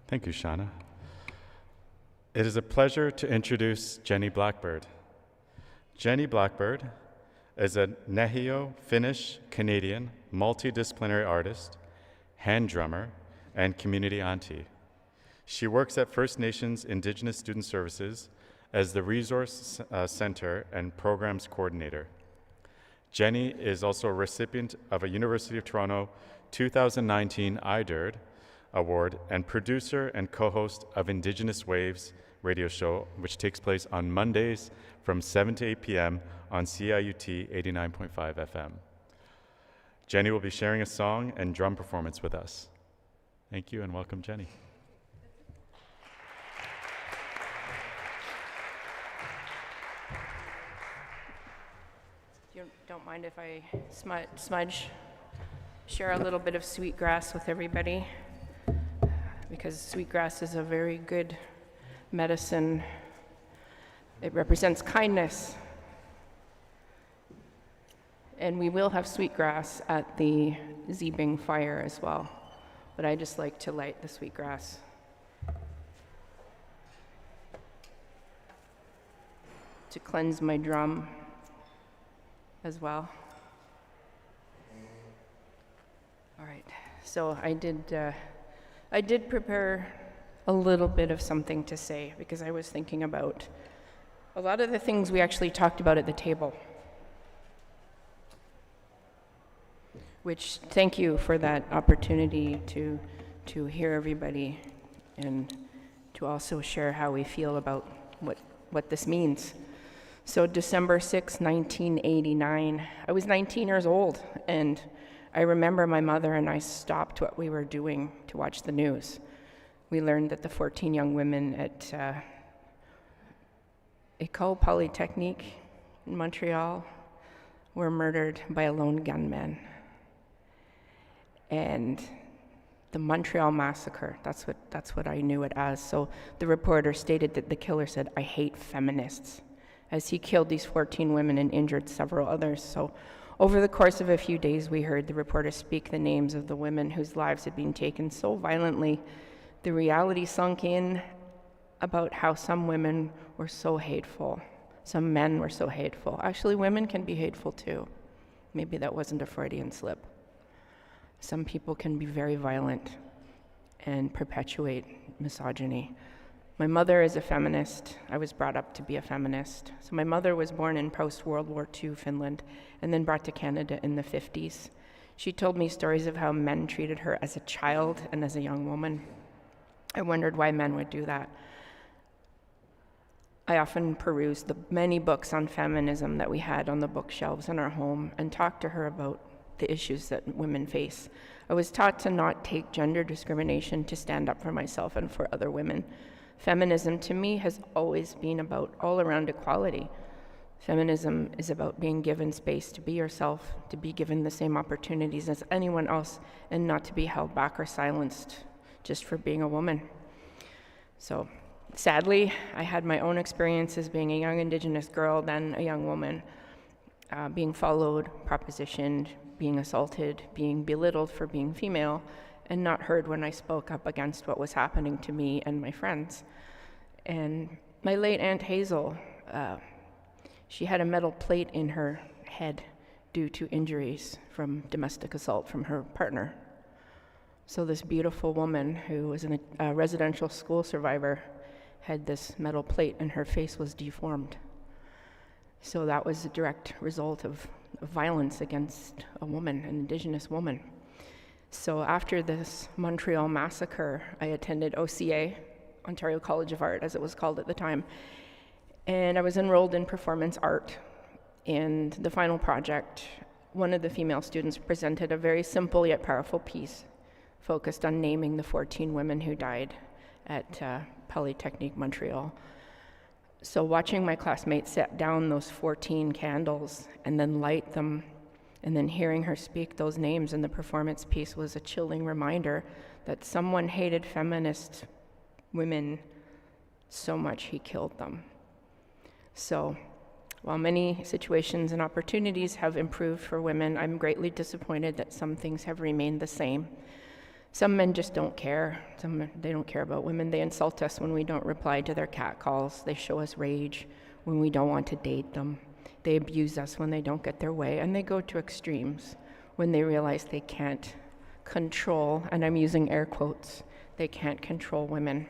Thank you, Shauna. It is a pleasure to introduce Jenny Blackbird. Jenny Blackbird is a Nehio-Finnish-Canadian multidisciplinary artist, hand drummer, and community auntie. She works at First Nations Indigenous Student Services as the Resource Center and Programs Coordinator. Jenny is also a recipient of a University of Toronto 2019 IDIRD Award and producer and co-host of Indigenous Waves radio show, which takes place on Mondays from 7 to 8 p.m. on CIUT 89.5 FM. Jenny will be sharing a song and drum performance with us. Thank you and welcome, Jenny. You don't mind if I smudge, share a little bit of sweetgrass with everybody, because sweetgrass is a very good medicine. It represents kindness. And we will have sweetgrass at the Zeebing fire as well, but I just like to light the sweetgrass. To cleanse my drum as well. All right, so I did prepare a little bit of something to say because I was thinking about a lot of the things we actually talked about at the table. Which, thank you for that opportunity to hear everybody and to also share how we feel about what this means. So December 6, 1989, I was 19 years old, and I remember my mother and I stopped what we were doing to watch the news. We learned that the 14 young women at École, Polytechnique in Montreal were murdered by a lone gunman. And the Montreal massacre, that's what I knew it as. So the reporter stated that the killer said, "I hate feminists," as he killed these 14 women and injured several others. So over the course of a few days, we heard the reporter speak the names of the women whose lives had been taken so violently. The reality sunk in about how some women were so hateful. Some men were so hateful. Actually, women can be hateful too. Maybe that wasn't a Freudian slip. Some people can be very violent and perpetuate misogyny. My mother is a feminist. I was brought up to be a feminist. So my mother was born in post-World War II Finland and then brought to Canada in the 50s. She told me stories of how men treated her as a child and as a young woman. I wondered why men would do that. I often perused the many books on feminism that we had on the bookshelves in our home and talked to her about the issues that women face. I was taught to not take gender discrimination, to stand up for myself and for other women. Feminism to me has always been about all-around equality. Feminism is about being given space to be yourself, to be given the same opportunities as anyone else, and not to be held back or silenced just for being a woman. So sadly, I had my own experiences being a young Indigenous girl, then a young woman, being followed, propositioned, being assaulted, being belittled for being female, and not heard when I spoke up against what was happening to me and my friends. And my late Aunt Hazel, she had a metal plate in her head due to injuries from domestic assault from her partner. So this beautiful woman who was a residential school survivor had this metal plate and her face was deformed. So that was a direct result of violence against a woman, an Indigenous woman. So after this Montreal massacre, I attended OCA, Ontario College of Art, as it was called at the time, and I was enrolled in performance art. And the final project, one of the female students presented a very simple yet powerful piece focused on naming the 14 women who died at Polytechnique, Montreal. So watching my classmates set down those 14 candles and then light them, and then hearing her speak those names in the performance piece was a chilling reminder that someone hated feminist women so much he killed them. So while many situations and opportunities have improved for women, I'm greatly disappointed that some things have remained the same. Some men just don't care. They don't care about women. They insult us when we don't reply to their catcalls. They show us rage when we don't want to date them. They abuse us when they don't get their way, and they go to extremes when they realize they can't control, and I'm using air quotes, they can't control women.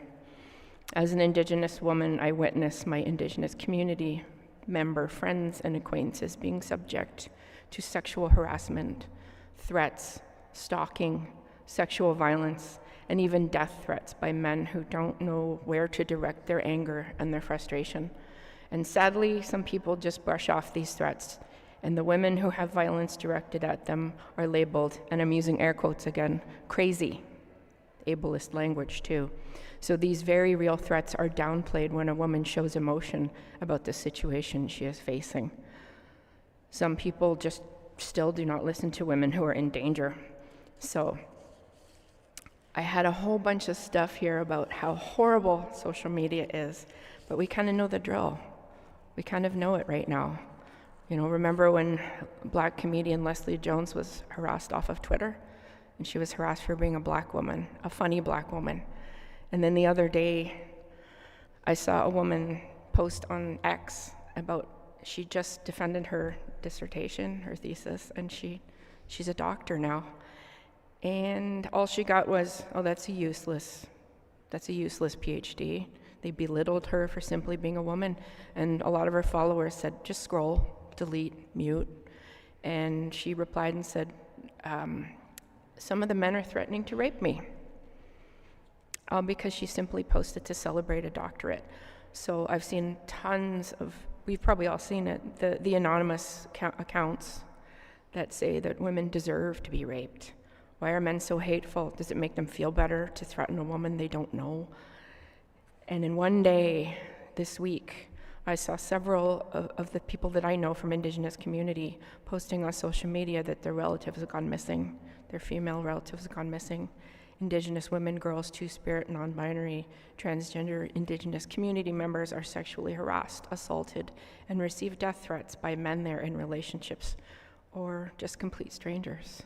As an Indigenous woman, I witness my Indigenous community member friends and acquaintances being subject to sexual harassment, threats, stalking, sexual violence, and even death threats by men who don't know where to direct their anger and their frustration. And sadly, some people just brush off these threats, and the women who have violence directed at them are labeled, and I'm using air quotes again, crazy. Ableist language too. So these very real threats are downplayed when a woman shows emotion about the situation she is facing. Some people just still do not listen to women who are in danger. So I had a whole bunch of stuff here about how horrible social media is, but we kind of know the drill. We kind of know it right now. You know, remember when Black comedian Leslie Jones was harassed off of Twitter? And she was harassed for being a Black woman, a funny Black woman. And then the other day, I saw a woman post on X about, she just defended her dissertation, her thesis, and she's a doctor now. And all she got was, oh, that's a useless PhD. They belittled her for simply being a woman. And a lot of her followers said, just scroll, delete, mute. And she replied and said, some of the men are threatening to rape me. Because she simply posted to celebrate a doctorate. So I've seen tons of, we've probably all seen it, the anonymous accounts that say that women deserve to be raped. Why are men so hateful? Does it make them feel better to threaten a woman they don't know? And in one day, this week, I saw several of the people that I know from Indigenous community posting on social media that their relatives have gone missing, their female relatives have gone missing. Indigenous women, girls, two-spirit, non-binary, transgender Indigenous community members are sexually harassed, assaulted, and receive death threats by men they're in relationships or just complete strangers.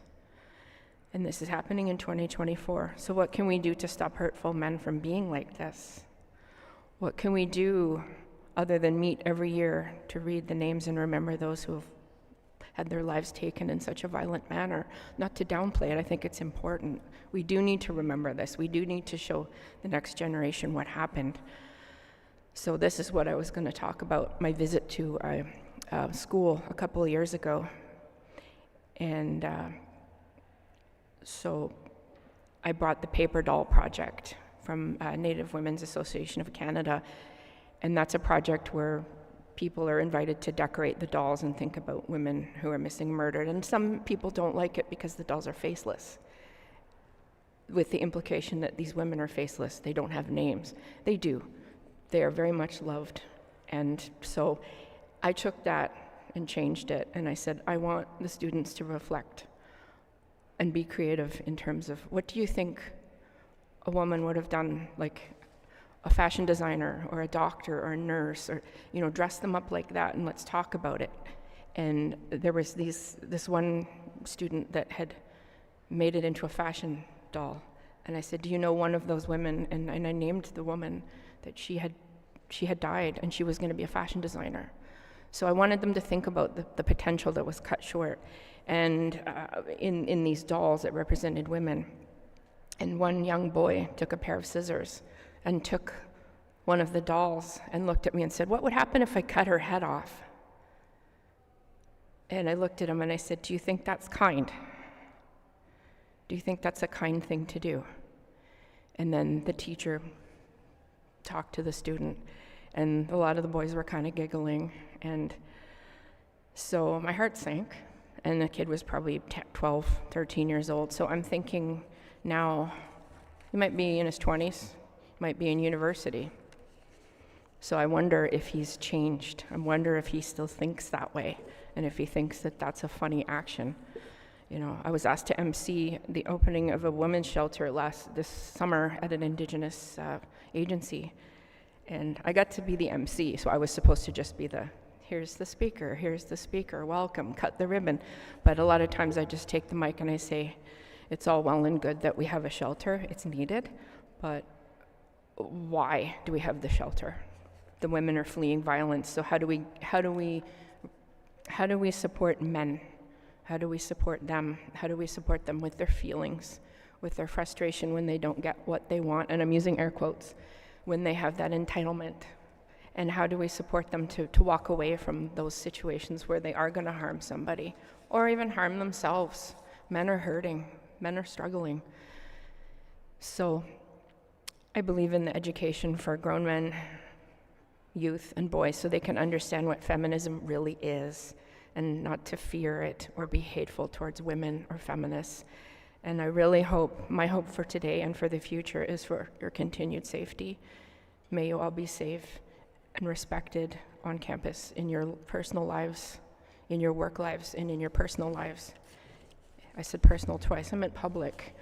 And this is happening in 2024. So what can we do to stop hurtful men from being like this? What can we do other than meet every year to read the names and remember those who have had their lives taken in such a violent manner? Not to downplay it, I think it's important. We do need to remember this. We do need to show the next generation what happened. So this is what I was going to talk about, my visit to a school a couple of years ago. And so I brought the Paper Doll Project from Native Women's Association of Canada, and that's a project where people are invited to decorate the dolls and think about women who are missing, murdered. And some people don't like it because the dolls are faceless, with the implication that these women are faceless. They don't have names. They do. They are very much loved. And so I took that and changed it, and I said, I want the students to reflect and be creative in terms of, what do you think a woman would have done, like a fashion designer or a doctor or a nurse, or, you know, dress them up like that and let's talk about it. And there was this one student that had made it into a fashion doll. And I said, do you know one of those women? And I named the woman that she had died, and she was going to be a fashion designer. So I wanted them to think about the potential that was cut short. And in these dolls that represented women. And one young boy took a pair of scissors and took one of the dolls and looked at me and said, what would happen if I cut her head off? And I looked at him and I said, do you think that's kind? Do you think that's a kind thing to do? And then the teacher talked to the student, and a lot of the boys were kind of giggling. And so my heart sank, and the kid was probably 12, 13 years old. So I'm thinking now, he might be in his 20s, might be in university. So I wonder if he's changed. I wonder if he still thinks that way, and if he thinks that that's a funny action. You know, I was asked to MC the opening of a women's shelter this summer at an Indigenous agency, and I got to be the MC, so I was supposed to just be here's the speaker, welcome, cut the ribbon. But a lot of times I just take the mic and I say, It's all well and good that we have a shelter, it's needed, but why do we have the shelter? The women are fleeing violence, so how do we support men? How do we support them? How do we support them with their feelings, with their frustration when they don't get what they want, and I'm using air quotes, when they have that entitlement? And how do we support them to walk away from those situations where they are going to harm somebody or even harm themselves? Men are hurting, men are struggling. So I believe in the education for grown men, youth, and boys so they can understand what feminism really is and not to fear it or be hateful towards women or feminists. And I really hope, my hope for today and for the future is for your continued safety. May you all be safe and respected on campus, in your personal lives, in your work lives, and in your personal lives. I said personal twice, I meant public.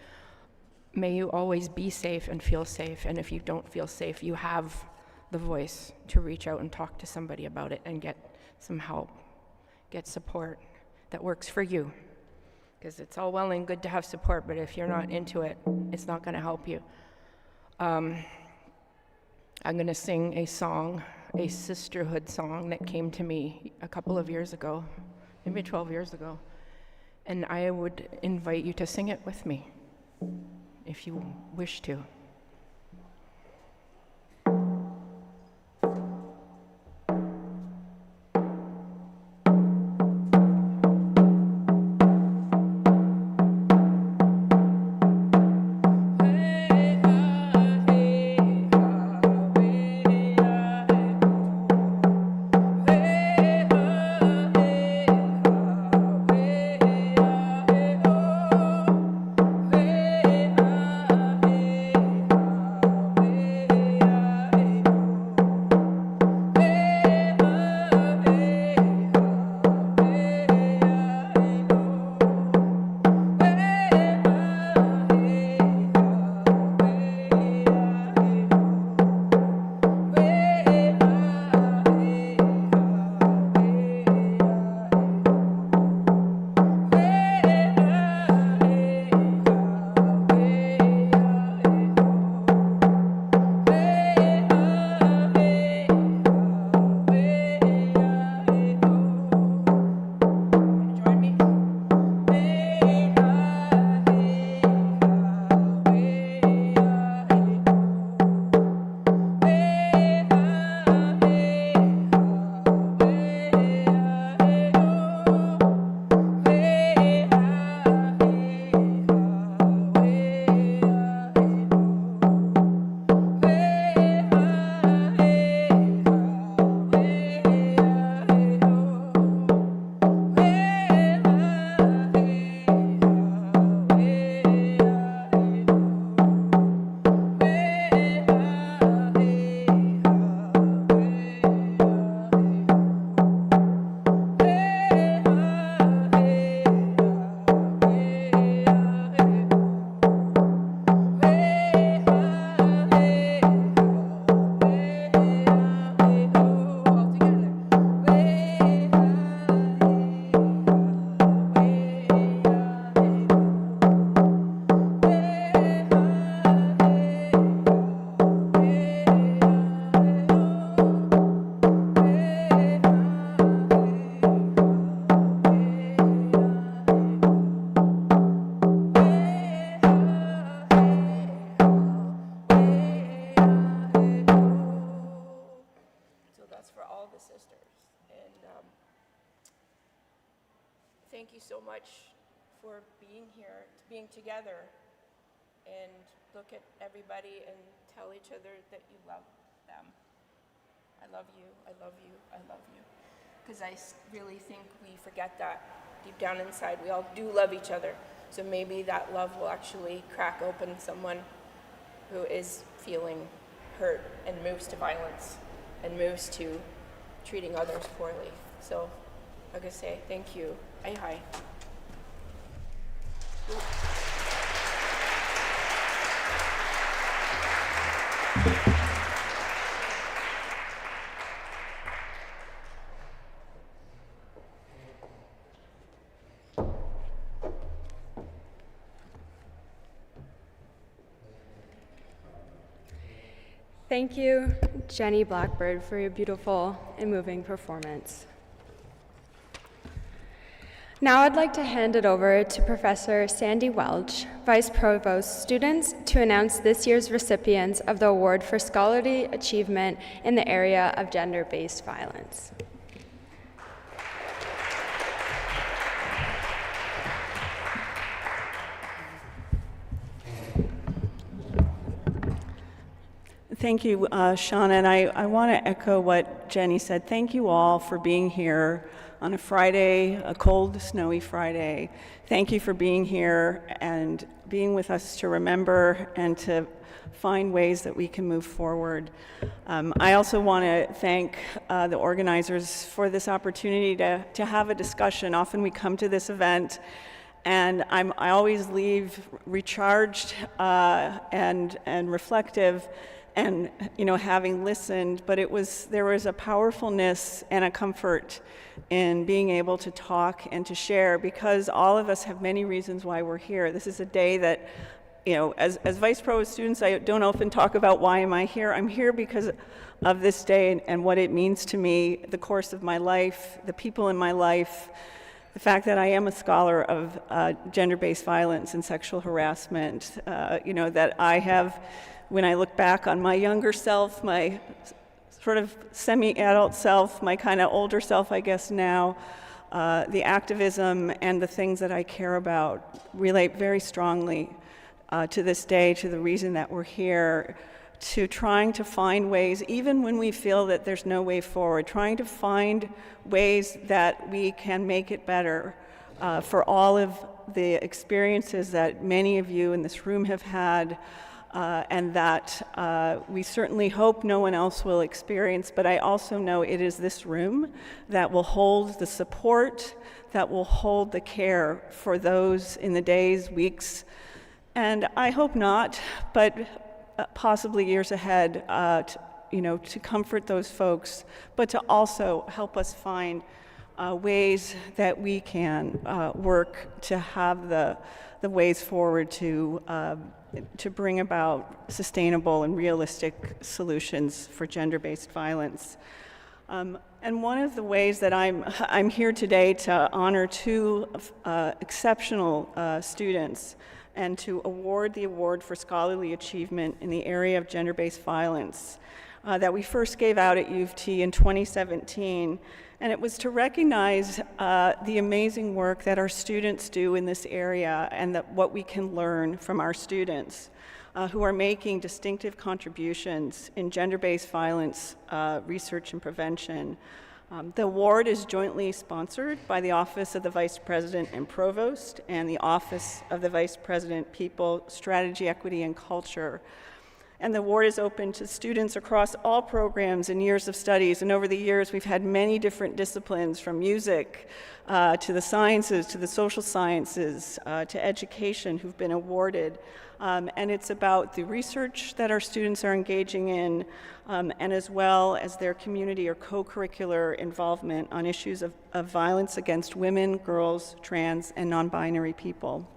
May you always be safe and feel safe, and if you don't feel safe, you have the voice to reach out and talk to somebody about it and get some help, get support that works for you. Because it's all well and good to have support, but if you're not into it, it's not going to help you. I'm going to sing a song, a sisterhood song that came to me a couple of years ago, maybe 12 years ago, and I would invite you to sing it with me, if you wish to. Thank you so much for being here, being together, and look at everybody and tell each other that you love them. I love you, I love you, I love you. Because I really think we forget that deep down inside. We all do love each other. So maybe that love will actually crack open someone who is feeling hurt and moves to violence and moves to treating others poorly. So like I say, thank you. Hi. Thank you, Jenny Blackbird, for your beautiful and moving performance. Now I'd like to hand it over to Professor Sandy Welch, Vice Provost Students, to announce this year's recipients of the Award for Scholarly Achievement in the area of gender-based violence. Thank you, Shauna, and I want to echo what Jenny said. Thank you all for being here on a Friday, a cold, snowy Friday. Thank you for being here and being with us to remember and to find ways that we can move forward. I also want to thank the organizers for this opportunity to have a discussion. Often we come to this event and I always leave recharged and reflective, and having listened, but there was a powerfulness and a comfort in being able to talk and to share, because all of us have many reasons why we're here. This is a day that, as Vice Provost students, I don't often talk about why am I here. I'm here because of this day and what it means to me, the course of my life, the people in my life, the fact that I am a scholar of gender-based violence and sexual harassment, that I have, when I look back on my younger self, my sort of semi-adult self, my kind of older self, I guess now, the activism and the things that I care about relate very strongly to this day, to the reason that we're here, to trying to find ways, even when we feel that there's no way forward, trying to find ways that we can make it better for all of the experiences that many of you in this room have had, and that we certainly hope no one else will experience, but I also know it is this room that will hold the support, that will hold the care for those in the days, weeks, and I hope not, but possibly years ahead, to comfort those folks, but to also help us find ways that we can work to have the ways forward to bring about sustainable and realistic solutions for gender-based violence. And one of the ways that I'm here today to honor two exceptional students and to award the Award for Scholarly Achievement in the area of gender-based violence that we first gave out at U of T in 2017. And it was to recognize the amazing work that our students do in this area and what we can learn from our students who are making distinctive contributions in gender-based violence research and prevention. The award is jointly sponsored by the Office of the Vice President and Provost and the Office of the Vice President, People, Strategy, Equity, and Culture. And the award is open to students across all programs and years of studies. And over the years, we've had many different disciplines, from music to the sciences, to the social sciences, to education, who've been awarded. And it's about the research that our students are engaging in, and as well as their community or co-curricular involvement on issues of violence against women, girls, trans, and non-binary people.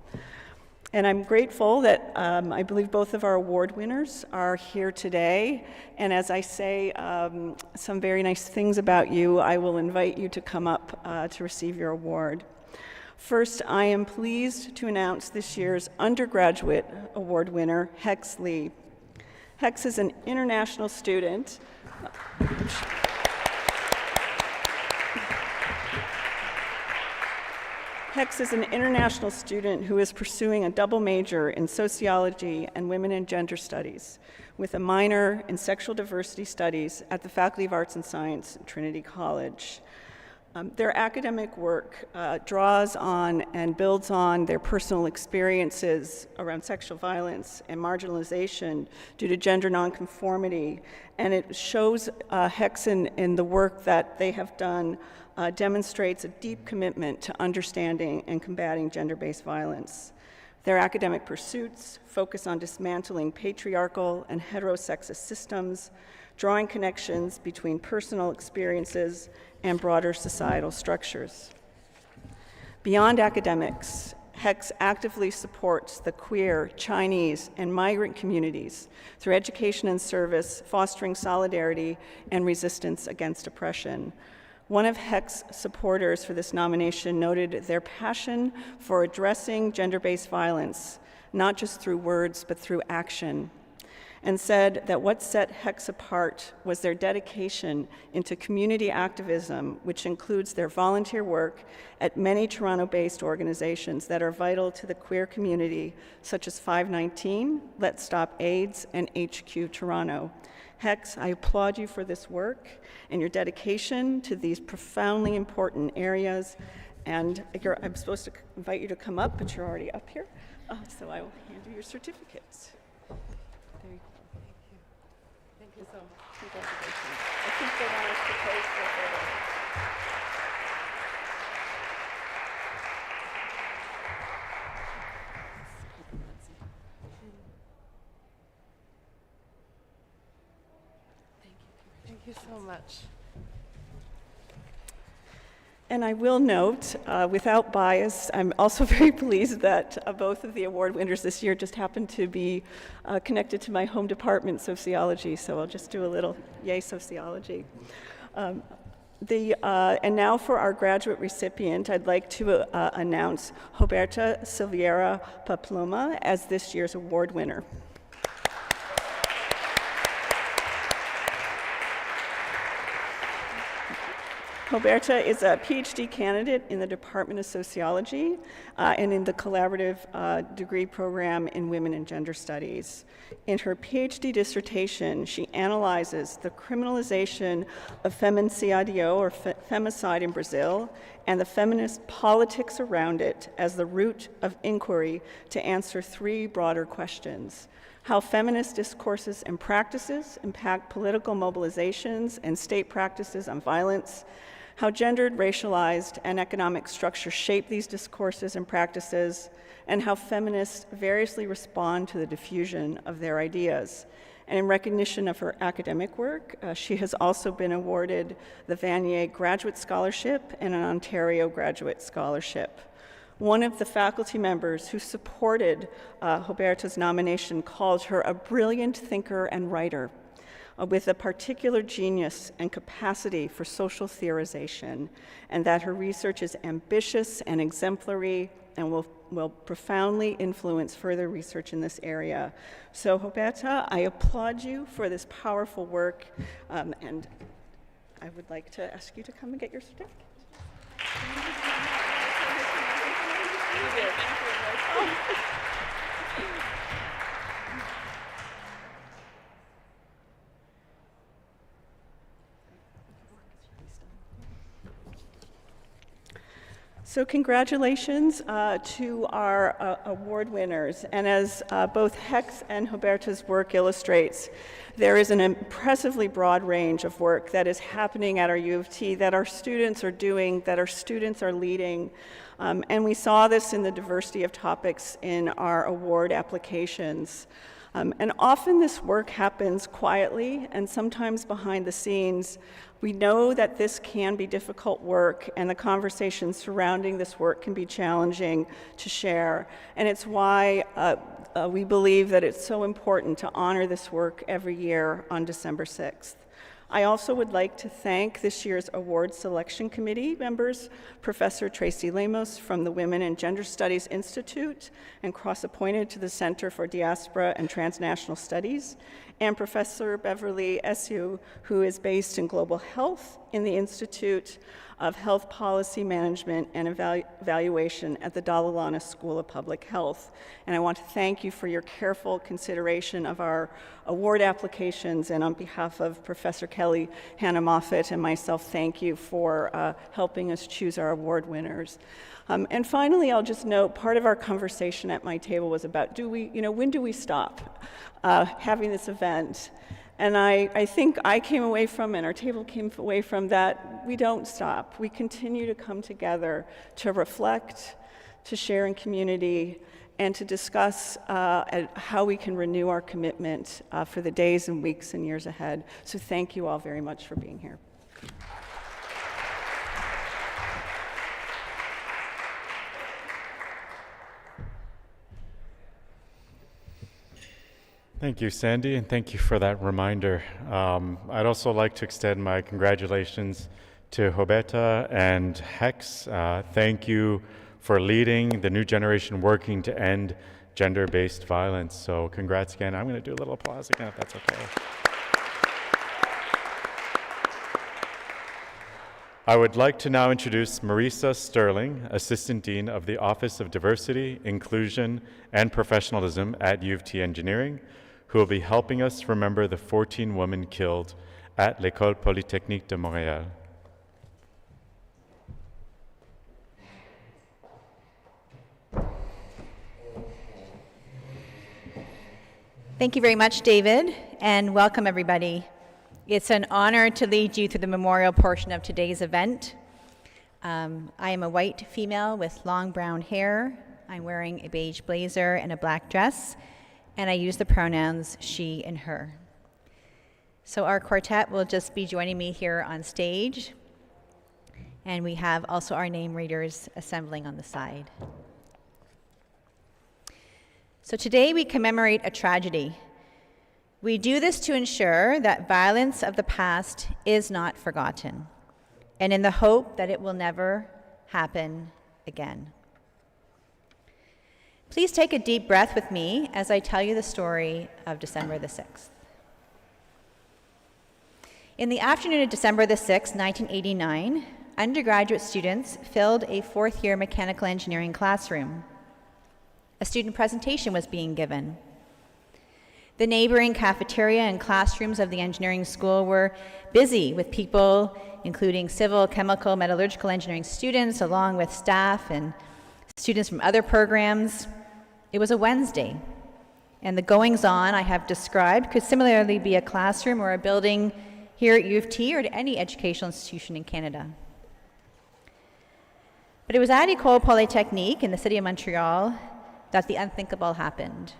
And I'm grateful that I believe both of our award winners are here today. And as I say some very nice things about you, I will invite you to come up to receive your award. First, I am pleased to announce this year's undergraduate award winner, Hex Lee. Hex is an international student. Hex is an international student who is pursuing a double major in sociology and women and gender studies, with a minor in sexual diversity studies at the Faculty of Arts and Science at Trinity College. Their academic work draws on and builds on their personal experiences around sexual violence and marginalization due to gender nonconformity, and it shows Hex in the work that they have done demonstrates a deep commitment to understanding and combating gender-based violence. Their academic pursuits focus on dismantling patriarchal and heterosexist systems, drawing connections between personal experiences and broader societal structures. Beyond academics, HEX actively supports the queer, Chinese, and migrant communities through education and service, fostering solidarity and resistance against oppression. One of HEC's supporters for this nomination noted their passion for addressing gender-based violence, not just through words, but through action, and said that what set HEX apart was their dedication into community activism, which includes their volunteer work at many Toronto-based organizations that are vital to the queer community, such as 519, Let's Stop AIDS, and HQ Toronto. HEX, I applaud you for this work and your dedication to these profoundly important areas. And I'm supposed to invite you to come up, but you're already up here. So I will hand you your certificates. There you go. Thank you so much. Congratulations. I think they want us to pose for a photo. Thank you so much. And I will note, without bias, I'm also very pleased that both of the award winners this year just happen to be connected to my home department, sociology, so I'll just do a little yay sociology. And now for our graduate recipient, I'd like to announce Roberta Silveira Paploma as this year's award winner. Roberta is a PhD candidate in the Department of Sociology and in the collaborative degree program in Women and Gender Studies. In her PhD dissertation, she analyzes the criminalization of feminicídio, or femicide in Brazil, and the feminist politics around it as the root of inquiry to answer three broader questions: how feminist discourses and practices impact political mobilizations and state practices on violence, how gendered, racialized, and economic structures shape these discourses and practices, and how feminists variously respond to the diffusion of their ideas. And in recognition of her academic work, she has also been awarded the Vanier Graduate Scholarship and an Ontario Graduate Scholarship. One of the faculty members who supported Roberta's nomination called her a brilliant thinker and writer with a particular genius and capacity for social theorization, and that her research is ambitious and exemplary and will profoundly influence further research in this area. So Roberta, I applaud you for this powerful work, and I would like to ask you to come and get your certificate. So congratulations to our award winners. And as both Hex and Roberta's work illustrates, there is an impressively broad range of work that is happening at our U of T that our students are doing, that our students are leading. And we saw this in the diversity of topics in our award applications. And often this work happens quietly and sometimes behind the scenes. We know that this can be difficult work, and the conversations surrounding this work can be challenging to share. And it's why we believe that it's so important to honor this work every year on December 6th. I also would like to thank this year's award selection committee members, Professor Tracy Lemos from the Women and Gender Studies Institute and cross-appointed to the Center for Diaspora and Transnational Studies, and Professor Beverly Esiu, who is based in Global Health in the Institute of Health Policy Management and Evaluation at the Dalalana School of Public Health. And I want to thank you for your careful consideration of our award applications, and on behalf of Professor Kelly, Hannah Moffett, and myself, thank you for helping us choose our award winners. And finally, I'll just note, part of our conversation at my table was about, when do we stop having this event? And I think I came away from, and our table came away from, that we don't stop. We continue to come together to reflect, to share in community, and to discuss how we can renew our commitment for the days and weeks and years ahead. So thank you all very much for being here. Thank you, Sandy, and thank you for that reminder. I'd also like to extend my congratulations to Hobeta and Hex. Thank you for leading the new generation working to end gender-based violence. So congrats again. I'm going to do a little applause again, if that's okay. I would like to now introduce Marisa Sterling, Assistant Dean of the Office of Diversity, Inclusion, and Professionalism at U of T Engineering, who will be helping us remember the 14 women killed at L'École Polytechnique de Montréal. Thank you very much, David, and welcome everybody. It's an honor to lead you through the memorial portion of today's event. I am a white female with long brown hair. I'm wearing a beige blazer and a black dress, and I use the pronouns she and her. So our quartet will just be joining me here on stage, and we have also our name readers assembling on the side. So today we commemorate a tragedy. We do this to ensure that violence of the past is not forgotten, and in the hope that it will never happen again. Please take a deep breath with me as I tell you the story of December the 6th. In the afternoon of December the 6th, 1989, undergraduate students filled a fourth-year mechanical engineering classroom. A student presentation was being given. The neighboring cafeteria and classrooms of the engineering school were busy with people, including civil, chemical, metallurgical engineering students, along with staff and students from other programs. It was a Wednesday, and the goings-on I have described could similarly be a classroom or a building here at U of T or at any educational institution in Canada. But it was at École Polytechnique in the city of Montreal that the unthinkable happened.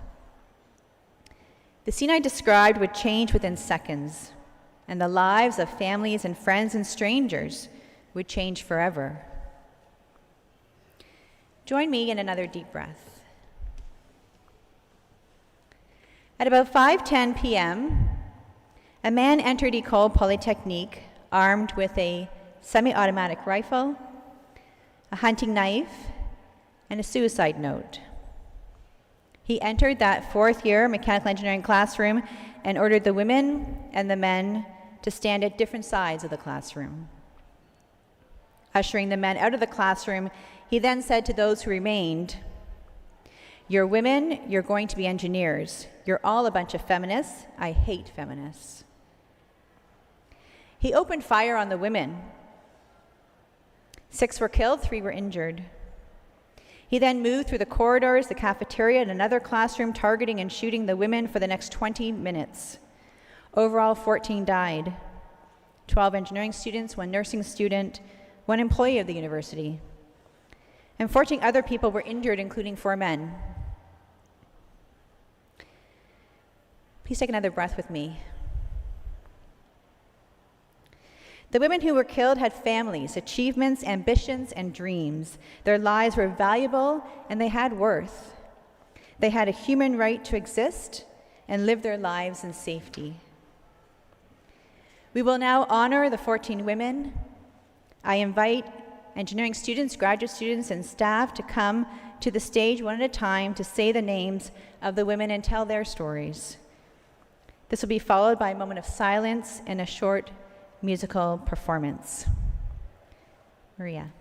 The scene I described would change within seconds, and the lives of families and friends and strangers would change forever. Join me in another deep breath. At about 5:10 p.m., a man entered École Polytechnique armed with a semi-automatic rifle, a hunting knife, and a suicide note. He entered that fourth-year mechanical engineering classroom and ordered the women and the men to stand at different sides of the classroom. Ushering the men out of the classroom, he then said to those who remained, "You're women, you're going to be engineers. You're all a bunch of feminists. I hate feminists." He opened fire on the women. 6 were killed, 3 were injured. He then moved through the corridors, the cafeteria, and another classroom, targeting and shooting the women for the next 20 minutes. Overall, 14 died. 12 engineering students, 1 nursing student, 1 employee of the university. And 14 other people were injured, including 4 men. Please take another breath with me. The women who were killed had families, achievements, ambitions, and dreams. Their lives were valuable and they had worth. They had a human right to exist and live their lives in safety. We will now honor the 14 women. I invite engineering students, graduate students, and staff to come to the stage one at a time to say the names of the women and tell their stories. This will be followed by a moment of silence and a short musical performance. Maria.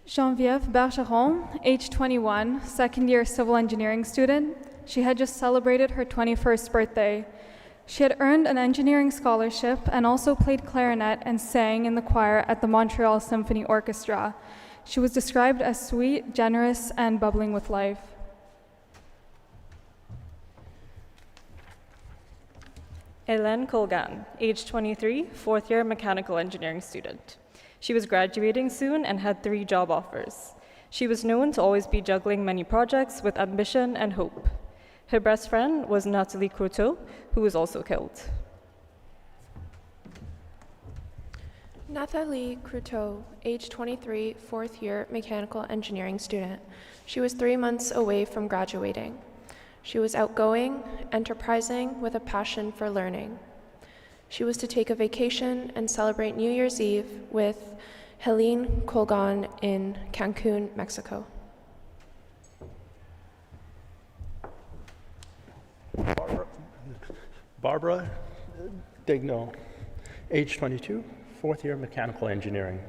Geneviève Bergeron, age 21, second-year civil engineering student. She had just celebrated her 21st birthday. She had earned an engineering scholarship and also played clarinet and sang in the choir at the Montreal Symphony Orchestra. She was described as sweet, generous, and bubbling with life. Hélène Colgan, age 23, fourth-year mechanical engineering student. She was graduating soon and had 3 job offers. She was known to always be juggling many projects with ambition and hope. Her best friend was Nathalie Croteau, who was also killed. Nathalie Cruteau, age 23, fourth year mechanical engineering student. She was 3 months away from graduating. She was outgoing, enterprising, with a passion for learning. She was to take a vacation and celebrate New Year's Eve with Helene Colgan in Cancun, Mexico. Barbara Digno, age 22, fourth year mechanical engineering.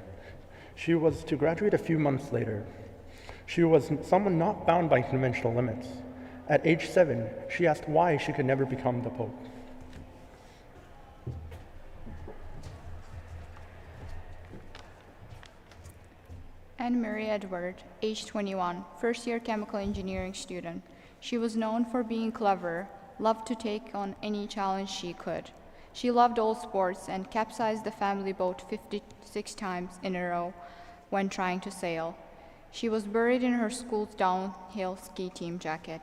She was to graduate a few months later. She was someone not bound by conventional limits. At age 7, she asked why she could never become the Pope. Anne-Marie Edward, age 21, first year chemical engineering student. She was known for being clever, loved to take on any challenge she could. She loved all sports and capsized the family boat 56 times in a row when trying to sail. She was buried in her school's downhill ski team jacket.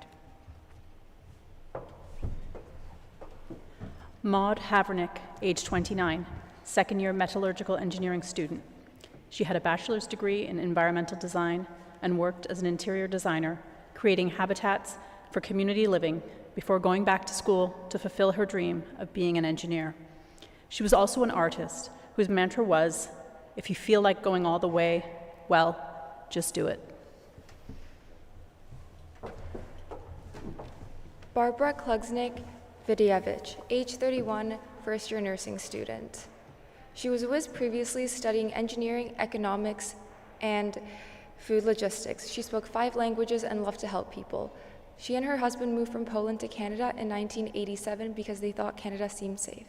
Maud Havernick, age 29, second year metallurgical engineering student. She had a bachelor's degree in environmental design and worked as an interior designer, creating habitats for community living before going back to school to fulfill her dream of being an engineer. She was also an artist whose mantra was, if you feel like going all the way, well, just do it. Barbara Klugsnik Vidyevich, age 31, first year nursing student. She was previously studying engineering, economics, and food logistics. She spoke 5 languages and loved to help people. She and her husband moved from Poland to Canada in 1987 because they thought Canada seemed safe.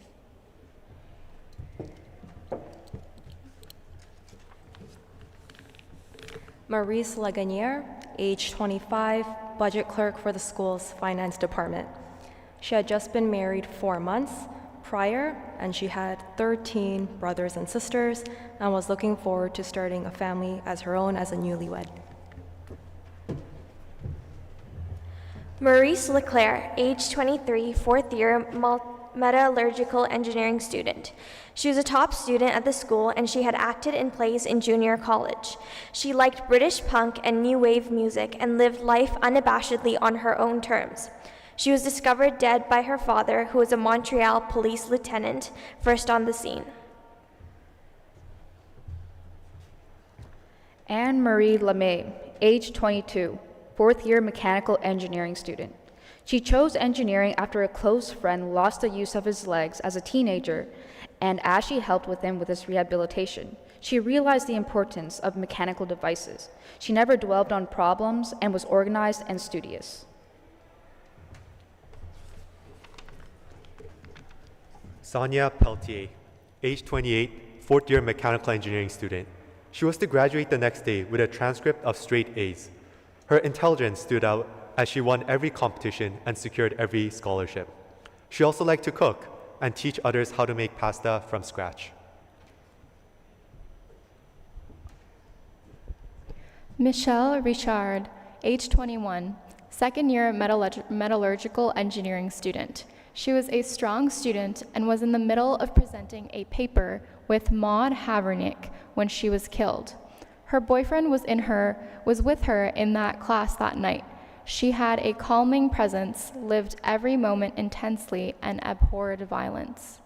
Maurice Laganier, age 25, budget clerk for the school's finance department. She had just been married 4 months prior, and she had 13 brothers and sisters, and was looking forward to starting a family as her own as a newlywed. Maurice Leclerc, age 23, fourth year metallurgical engineering student. She was a top student at the school, and she had acted in plays in junior college. She liked British punk and new wave music and lived life unabashedly on her own terms. She was discovered dead by her father, who was a Montreal police lieutenant, first on the scene. Anne-Marie Lemay, age 22, fourth year mechanical engineering student. She chose engineering after a close friend lost the use of his legs as a teenager, and as she helped with him with his rehabilitation, she realized the importance of mechanical devices. She never dwelled on problems and was organized and studious. Sonia Peltier, age 28, fourth year mechanical engineering student. She was to graduate the next day with a transcript of straight A's. Her intelligence stood out as she won every competition and secured every scholarship. She also liked to cook and teach others how to make pasta from scratch. Michelle Richard, age 21, second year metallurgical engineering student. She was a strong student and was in the middle of presenting a paper with Maud Havernick when she was killed. Her boyfriend was with her in that class that night. She had a calming presence, lived every moment intensely, and abhorred violence.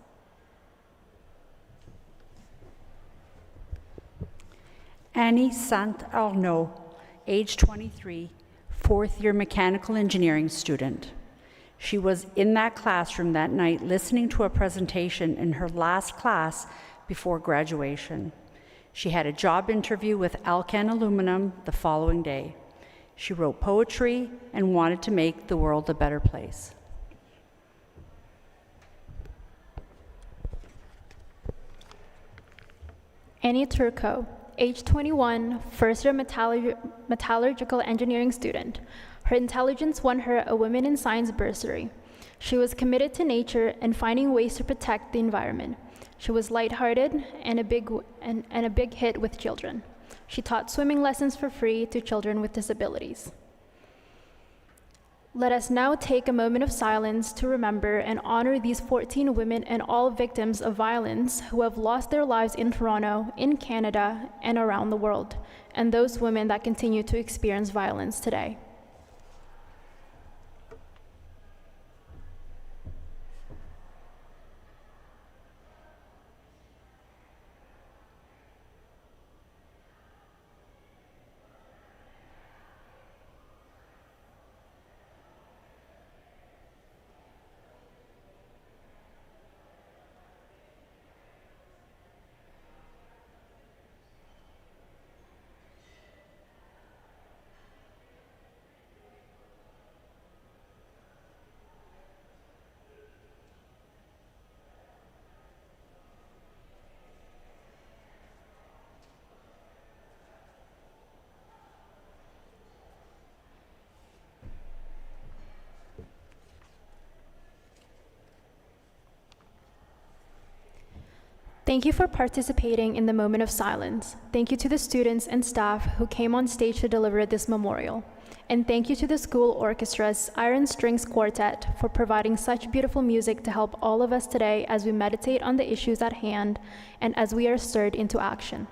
Annie Sant-Arnaud, age 23, fourth year mechanical engineering student. She was in that classroom that night listening to a presentation in her last class before graduation. She had a job interview with Alcan Aluminum the following day. She wrote poetry and wanted to make the world a better place. Annie Turco, age 21, first year metallurgical engineering student. Her intelligence won her a Women in Science bursary. She was committed to nature and finding ways to protect the environment. She was lighthearted and a big hit with children. She taught swimming lessons for free to children with disabilities. Let us now take a moment of silence to remember and honor these 14 women and all victims of violence who have lost their lives in Toronto, in Canada, and around the world, and those women that continue to experience violence today. Thank you for participating in the moment of silence. Thank you to the students and staff who came on stage to deliver this memorial. And thank you to the school orchestra's Iron Strings Quartet for providing such beautiful music to help all of us today as we meditate on the issues at hand and as we are stirred into action.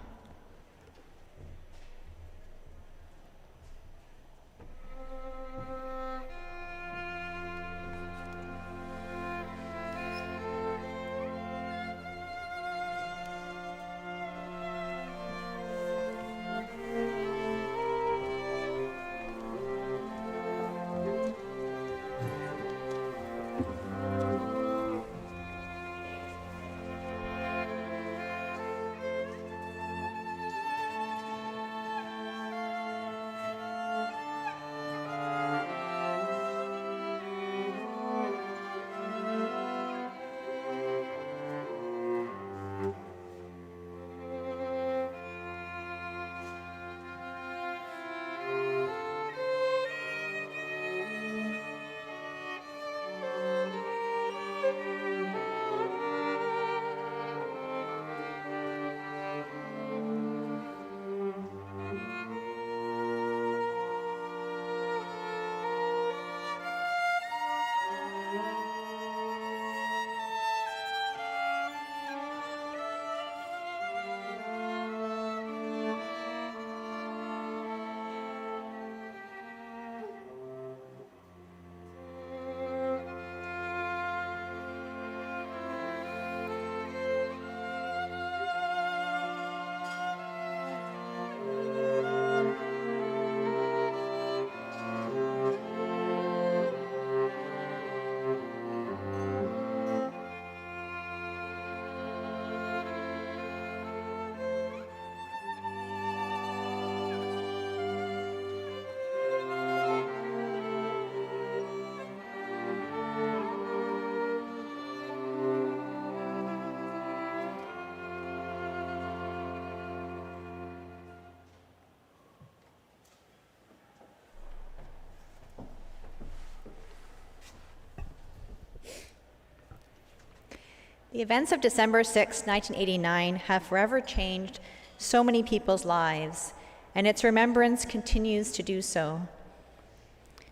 The events of December 6, 1989 have forever changed so many people's lives, and its remembrance continues to do so.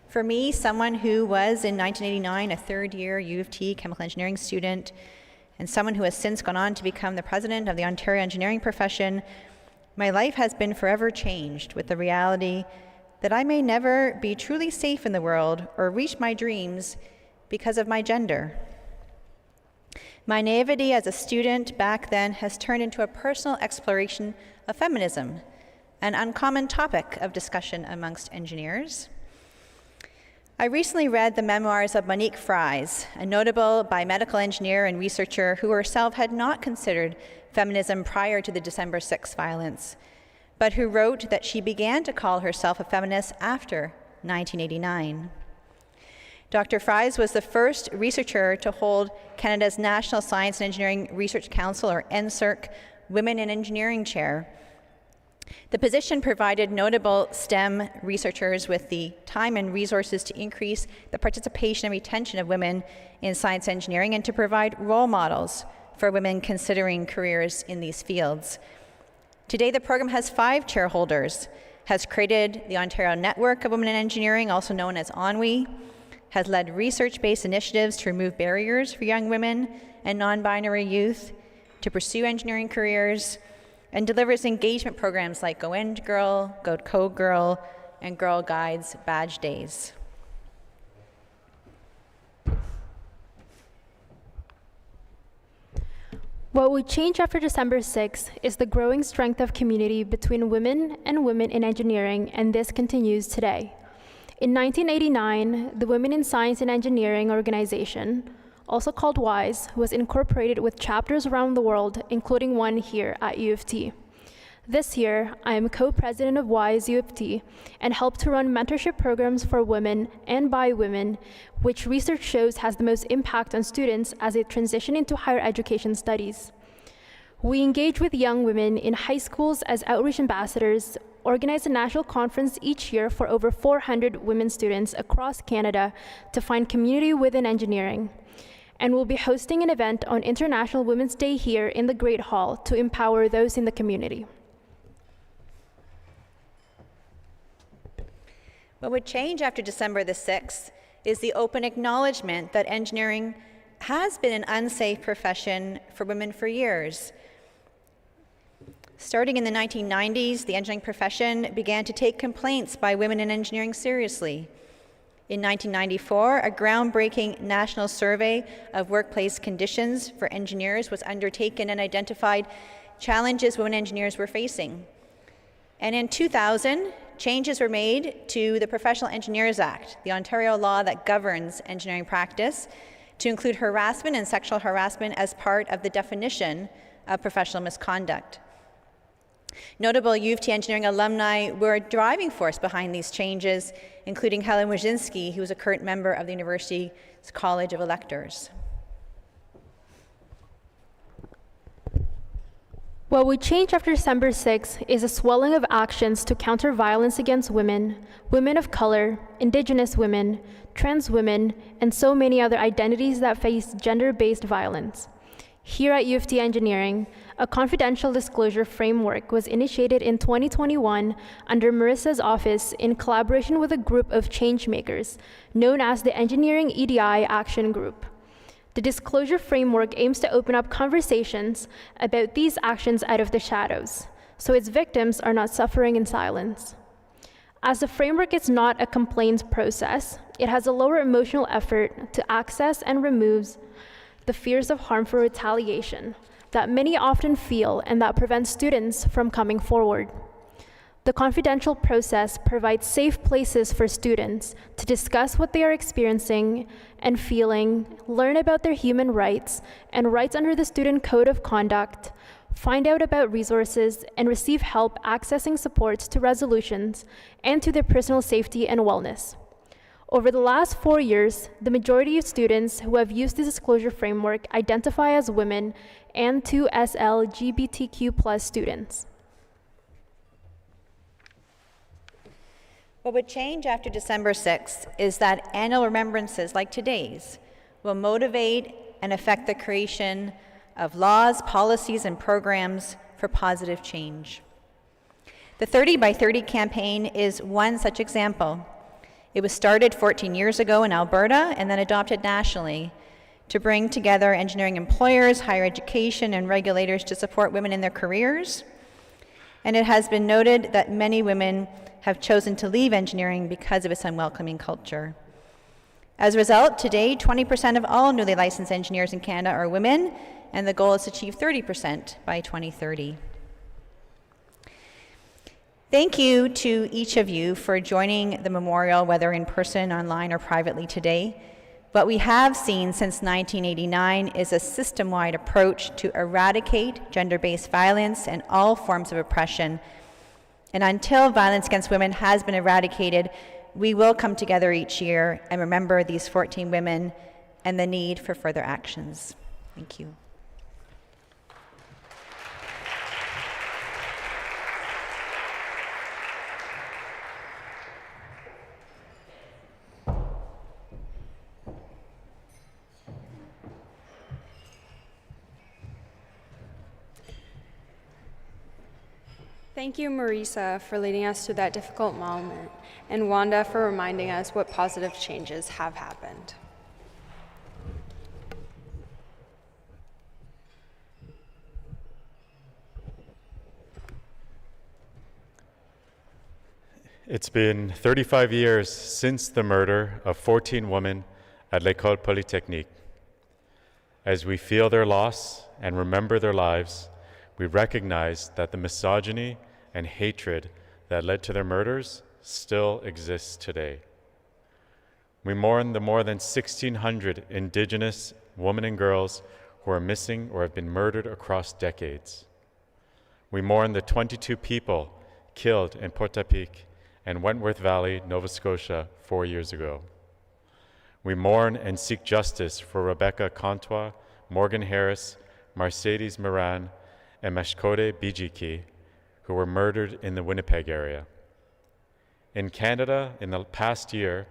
For me, someone who was in 1989 a third-year U of T chemical engineering student, and someone who has since gone on to become the president of the Ontario engineering profession, my life has been forever changed with the reality that I may never be truly safe in the world or reach my dreams because of my gender. My naivety as a student back then has turned into a personal exploration of feminism, an uncommon topic of discussion amongst engineers. I recently read the memoirs of Monique Fries, a notable biomedical engineer and researcher who herself had not considered feminism prior to the December 6th violence, but who wrote that she began to call herself a feminist after 1989. Dr. Fries was the first researcher to hold Canada's National Science and Engineering Research Council, or NSERC, Women in Engineering Chair. The position provided notable STEM researchers with the time and resources to increase the participation and retention of women in science engineering and to provide role models for women considering careers in these fields. Today, the program has 5 chairholders, has created the Ontario Network of Women in Engineering, also known as ONWE, has led research-based initiatives to remove barriers for young women and non-binary youth to pursue engineering careers, and delivers engagement programs like Go Eng Girl, Go Code Girl, and Girl Guides Badge Days. What would change after December 6th is the growing strength of community between women and women in engineering, and this continues today. In 1989, the Women in Science and Engineering organization, also called WISE, was incorporated with chapters around the world, including one here at U of T. This year, I am co-president of WISE U of T and help to run mentorship programs for women and by women, which research shows has the most impact on students as they transition into higher education studies. We engage with young women in high schools as outreach ambassadors, organize a national conference each year for over 400 women students across Canada to find community within engineering. And we'll be hosting an event on International Women's Day here in the Great Hall to empower those in the community. What would change after December the 6th is the open acknowledgement that engineering has been an unsafe profession for women for years. Starting in the 1990s, the engineering profession began to take complaints by women in engineering seriously. In 1994, a groundbreaking national survey of workplace conditions for engineers was undertaken and identified challenges women engineers were facing. And in 2000, changes were made to the Professional Engineers Act, the Ontario law that governs engineering practice, to include harassment and sexual harassment as part of the definition of professional misconduct. Notable U of T engineering alumni were a driving force behind these changes, including Helen Wyszynski, who is a current member of the University's College of Electors. What would change after December 6th is a swelling of actions to counter violence against women, women of color, Indigenous women, trans women, and so many other identities that face gender-based violence. Here at U of T Engineering, a confidential disclosure framework was initiated in 2021 under Marissa's office in collaboration with a group of change makers known as the Engineering EDI Action Group. The disclosure framework aims to open up conversations about these actions out of the shadows, so its victims are not suffering in silence. As the framework is not a complaints process, it has a lower emotional effort to access and removes the fears of harmful retaliation that many often feel and that prevents students from coming forward. The confidential process provides safe places for students to discuss what they are experiencing and feeling, learn about their human rights and rights under the Student Code of Conduct, find out about resources, and receive help accessing supports to resolutions and to their personal safety and wellness. Over the last 4 years, the majority of students who have used this disclosure framework identify as women and 2SL LGBTQ+ students. What would change after December 6th is that annual remembrances like today's will motivate and affect the creation of laws, policies, and programs for positive change. The 30 by 30 campaign is one such example. It was started 14 years ago in Alberta and then adopted nationally to bring together engineering employers, higher education, and regulators to support women in their careers. And it has been noted that many women have chosen to leave engineering because of its unwelcoming culture. As a result, today, 20% of all newly licensed engineers in Canada are women, and the goal is to achieve 30% by 2030. Thank you to each of you for joining the memorial, whether in person, online, or privately today. What we have seen since 1989 is a system-wide approach to eradicate gender-based violence and all forms of oppression. And until violence against women has been eradicated, we will come together each year and remember these 14 women and the need for further actions. Thank you. Thank you, Marisa, for leading us through that difficult moment, and Wanda for reminding us what positive changes have happened. It's been 35 years since the murder of 14 women at L'École Polytechnique. As we feel their loss and remember their lives, we recognize that the misogyny and hatred that led to their murders still exists today. We mourn the more than 1,600 Indigenous women and girls who are missing or have been murdered across decades. We mourn the 22 people killed in Portapique and Wentworth Valley, Nova Scotia, 4 years ago. We mourn and seek justice for Rebecca Contois, Morgan Harris, Mercedes Moran, and Mashkode Bijiki, who were murdered in the Winnipeg area. In Canada, in the past year,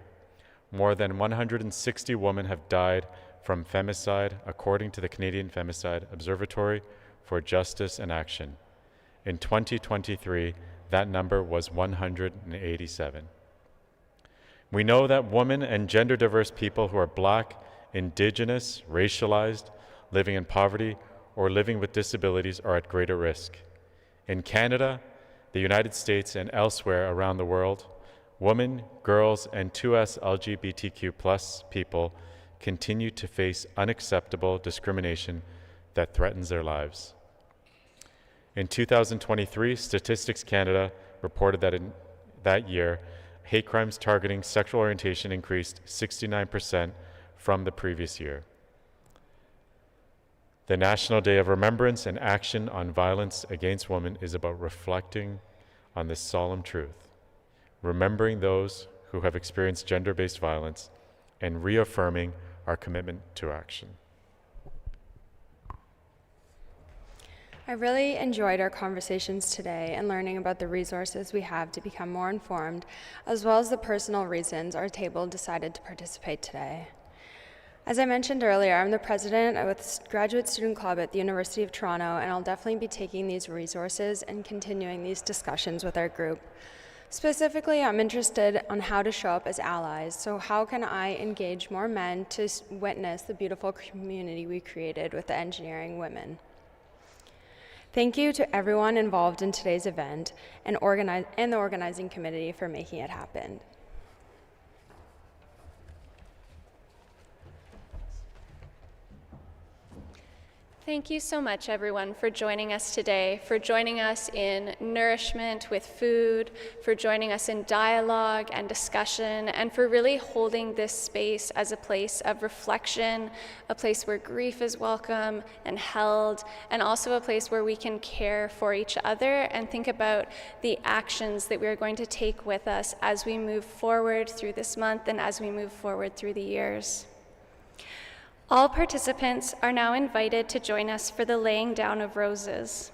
more than 160 women have died from femicide, according to the Canadian Femicide Observatory for Justice and Action. In 2023, that number was 187. We know that women and gender-diverse people who are Black, Indigenous, racialized, living in poverty, or living with disabilities are at greater risk. In Canada, the United States, and elsewhere around the world, women, girls, and 2S LGBTQ+ people continue to face unacceptable discrimination that threatens their lives. In 2023, Statistics Canada reported that in that year, hate crimes targeting sexual orientation increased 69% from the previous year. The National Day of Remembrance and Action on Violence Against Women is about reflecting on this solemn truth, remembering those who have experienced gender-based violence, and reaffirming our commitment to action. I really enjoyed our conversations today and learning about the resources we have to become more informed, as well as the personal reasons our table decided to participate today. As I mentioned earlier, I'm the president of the Graduate Student Club at the University of Toronto, and I'll definitely be taking these resources and continuing these discussions with our group. Specifically, I'm interested on how to show up as allies. So how can I engage more men to witness the beautiful community we created with the engineering women? Thank you to everyone involved in today's event and the organizing committee for making it happen. Thank you so much, everyone, for joining us today, for joining us in nourishment with food, for joining us in dialogue and discussion, and for really holding this space as a place of reflection, a place where grief is welcome and held, and also a place where we can care for each other and think about the actions that we are going to take with us as we move forward through this month and as we move forward through the years. All participants are now invited to join us for the laying down of roses.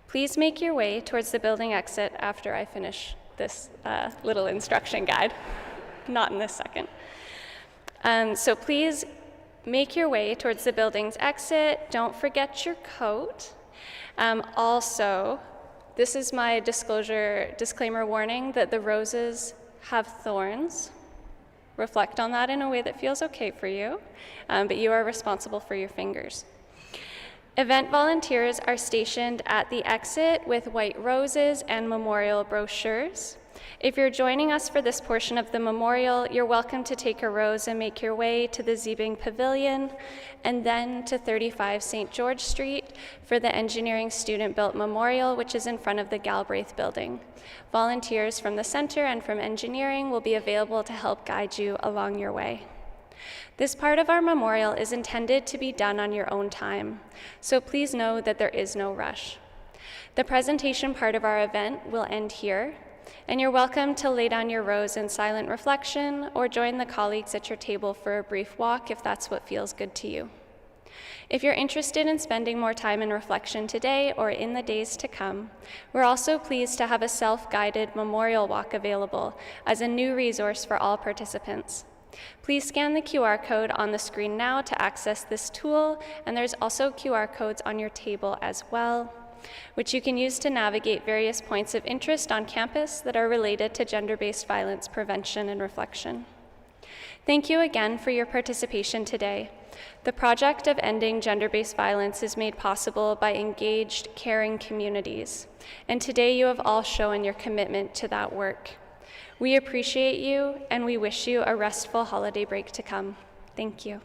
Please make your way towards the building exit after I finish this little instruction guide. Not in this second. So please make your way towards the building's exit. Don't forget your coat. Also, this is my disclaimer warning that the roses have thorns. Reflect on that in a way that feels okay for you, but you are responsible for your fingers. Event volunteers are stationed at the exit with white roses and memorial brochures. If you're joining us for this portion of the memorial, you're welcome to take a rose and make your way to the Ziebing Pavilion, and then to 35 St. George Street for the Engineering Student-Built Memorial, which is in front of the Galbraith Building. Volunteers from the center and from engineering will be available to help guide you along your way. This part of our memorial is intended to be done on your own time, so please know that there is no rush. The presentation part of our event will end here, and you're welcome to lay down your rose in silent reflection or join the colleagues at your table for a brief walk if that's what feels good to you. If you're interested in spending more time in reflection today or in the days to come, we're also pleased to have a self-guided memorial walk available as a new resource for all participants. Please scan the QR code on the screen now to access this tool, and there's also QR codes on your table as well. which you can use to navigate various points of interest on campus that are related to gender-based violence prevention and reflection. Thank you again for your participation today. The project of ending gender-based violence is made possible by engaged, caring communities, and today you have all shown your commitment to that work. We appreciate you, and we wish you a restful holiday break to come. Thank you.